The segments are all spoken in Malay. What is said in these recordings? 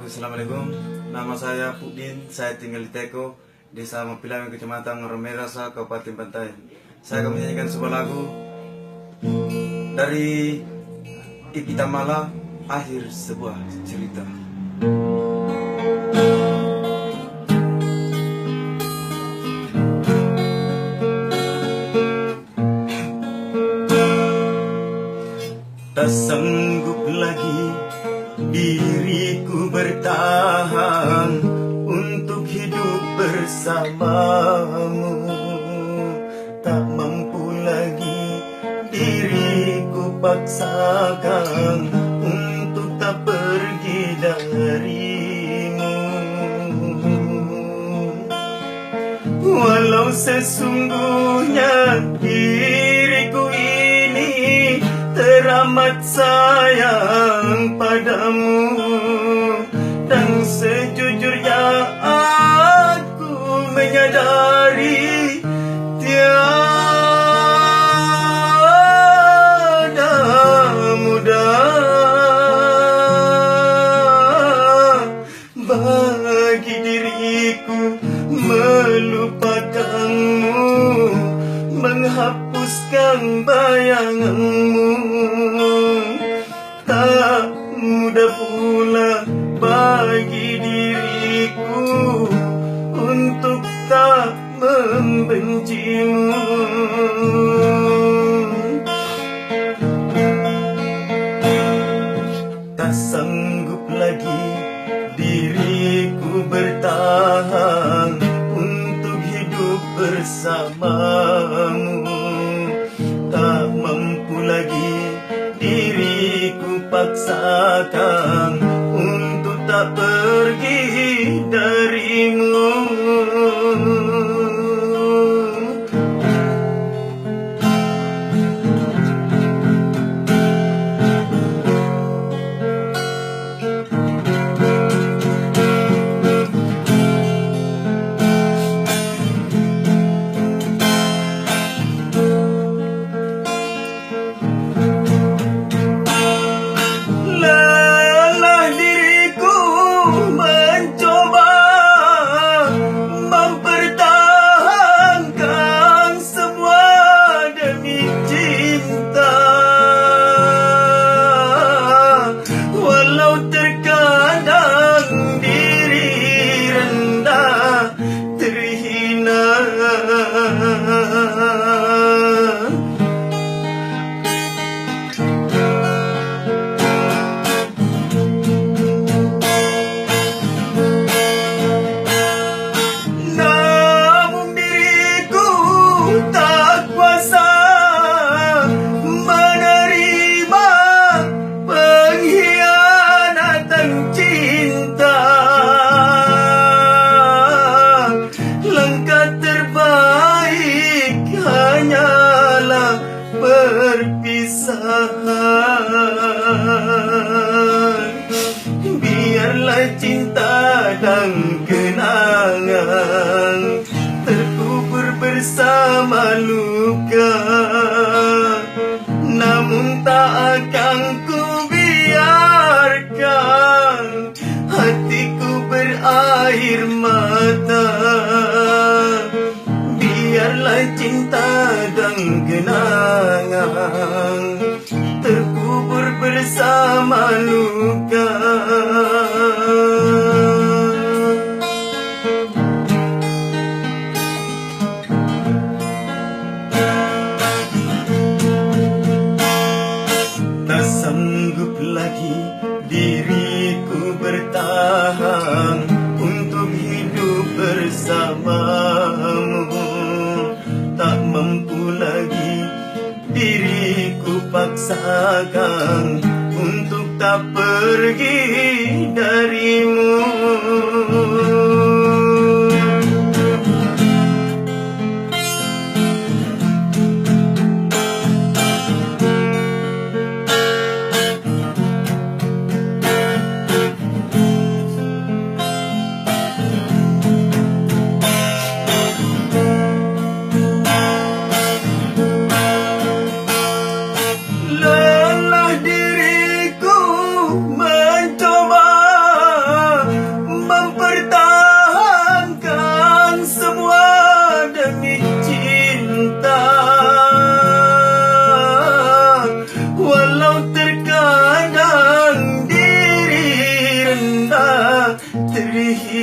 Assalamualaikum. Nama saya Pudin. Saya tinggal di Teko, Desa Mapilangan, Kecamatan Romerasa, Kabupaten Bantaeng. Saya akan menyanyikan sebuah lagu dari Ipi Tamala, Akhir Sebuah Cerita. Tak sanggup lagi diriku bertahan untuk hidup bersamamu. Tak mampu lagi diriku paksakan untuk tak pergi darimu. Walau sesungguhnya diriku ini teramat sayang padamu, dan sejujurnya aku menyadari tiada mudah bagi diriku melupakanmu, menghapuskan bayanganmu. Tak mudah pula bagi diriku untuk tak membencimu. Tak sanggup lagi diriku bertahan untuk hidup bersamamu. Tak mampu lagi diriku paksakan untuk tak pergi darimu. Biarlah cinta dan kenangan terkubur bersama luka, namun tak akan ku biarkan hatiku berair mata. Biarlah cinta dan kenangan terkubur bersama luka. Tak sanggup lagi diriku bertahan untuk hidup bersamamu. Tak mampu lagi diriku paksakan untuk tak pergi darimu. Lelah diriku mencoba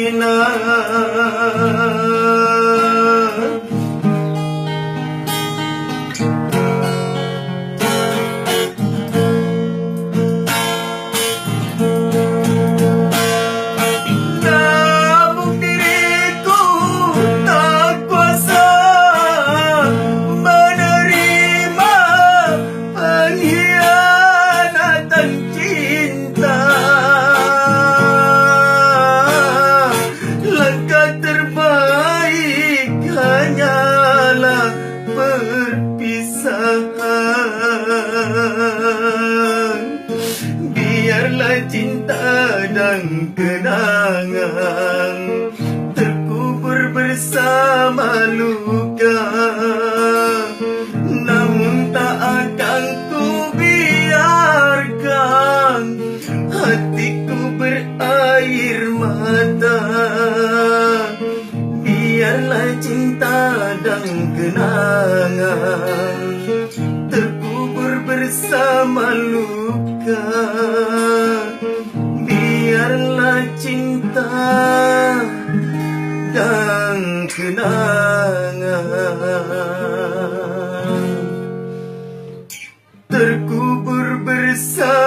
hina. Namun diriku tak kuasa menerima pengkhianatan cinta. Langkah terbaik hanyalah perpisahan. Biarlah cinta dan kenangan terkubur bersama luka, namun tak akan ku biarkan hatiku berair mata. Biarlah cinta dan kenangan terkubur bersama luka. Biarlah cinta dan kenangan terkubur bersama